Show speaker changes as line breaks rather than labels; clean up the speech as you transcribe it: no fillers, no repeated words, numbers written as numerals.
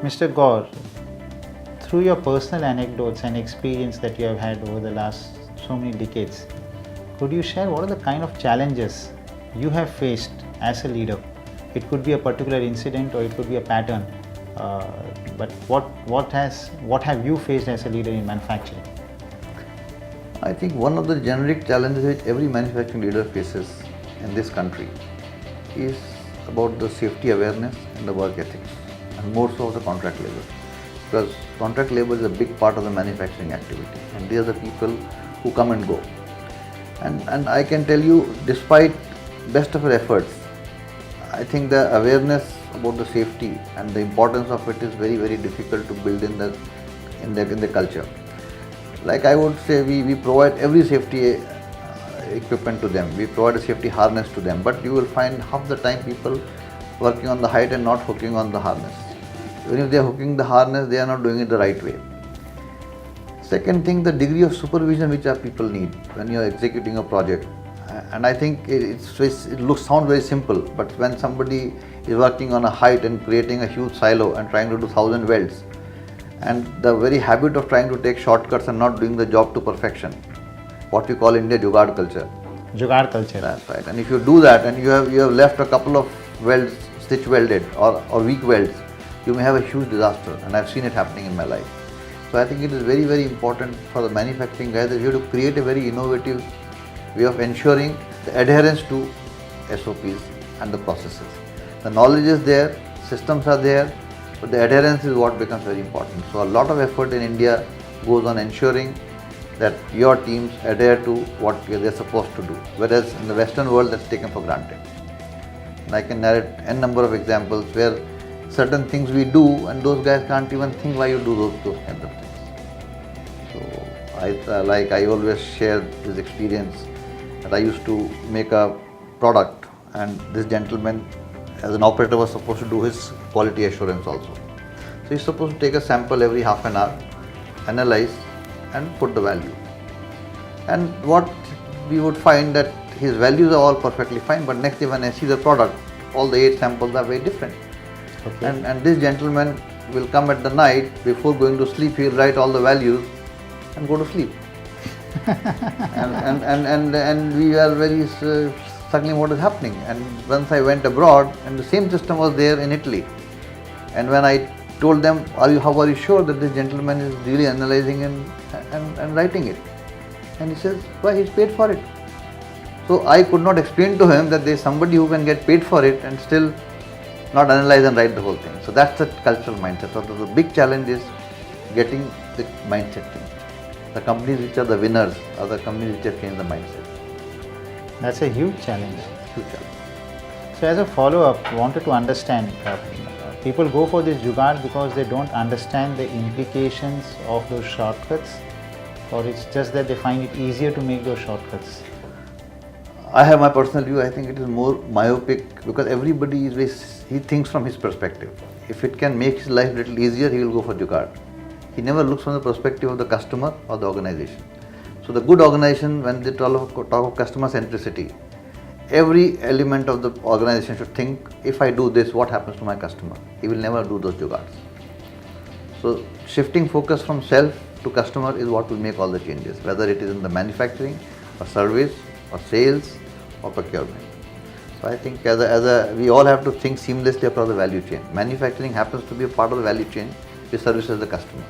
Mr. Gaur, through your personal anecdotes and experience that you have had over the last so many decades, could you share what are the kind of challenges you have faced as a leader? It could be a particular incident or it could be a pattern, but what have you faced as a leader in manufacturing?
I think one of the generic challenges which every manufacturing leader faces in this country is about the safety awareness and the work ethics, and more so of the contract labor. Because contract labor is a big part of the manufacturing activity, and they are the people who come and go. And I can tell you, despite best of our efforts, I think the awareness about the safety and the importance of it is very, very difficult to build in the culture. Like I would say, we provide every safety equipment to them. We provide a safety harness to them, but you will find half the time people working on the height and not hooking on the harness. Even if they are hooking the harness, they are not doing it the right way. Second thing, the degree of supervision which our people need when you are executing a project. And I think sounds very simple, but when somebody is working on a height and creating a huge silo and trying to do 1,000 welds, and the very habit of trying to take shortcuts and not doing the job to perfection, what we call in India jugaad culture.
Jugaad culture.
That's right. And if you do that and you have left a couple of welds stitch welded or weak welds, you may have a huge disaster, and I've seen it happening in my life. So I think it is very, very important for the manufacturing guys that you have to create a very innovative way of ensuring the adherence to SOPs and the processes. The knowledge is there, systems are there, but the adherence is what becomes very important. So a lot of effort in India goes on ensuring that your teams adhere to what they're supposed to do, whereas in the Western world that's taken for granted. And I can narrate n number of examples where certain things we do and those guys can't even think why you do those kinds of things. So I always share this experience that I used to make a product, and this gentleman as an operator was supposed to do his quality assurance also. So he's supposed to take a sample every half an hour, analyze and put the value. And what we would find that his values are all perfectly fine, but next day when I see the product, all the 8 samples are very different.
Okay.
And this gentleman will come at the night, before going to sleep, he will write all the values and go to sleep. and we are very struggling what is happening. And once I went abroad, and the same system was there in Italy. And when I told them, how are you sure that this gentleman is really analyzing and writing it? And he says, why, he's paid for it. So I could not explain to him that there is somebody who can get paid for it and still not analyze and write the whole thing. So that's the cultural mindset. So the big challenge is getting the mindset change. The companies which are the winners are the companies which have changed the mindset.
That's a huge challenge.
Huge challenge.
So as a follow-up, I wanted to understand, people go for this jugaad because they don't understand the implications of those shortcuts, or it's just that they find it easier to make those shortcuts?
I have my personal view. I think it is more myopic, because everybody he thinks from his perspective. If it can make his life a little easier, he will go for jugaad. He never looks from the perspective of the customer or the organization. So the good organization, when they talk of customer centricity, every element of the organization should think, if I do this, what happens to my customer? He will never do those jugaads. So shifting focus from self to customer is what will make all the changes, whether it is in the manufacturing or service or sales or procurement. So I think we all have to think seamlessly across the value chain. Manufacturing happens to be a part of the value chain which services the customer.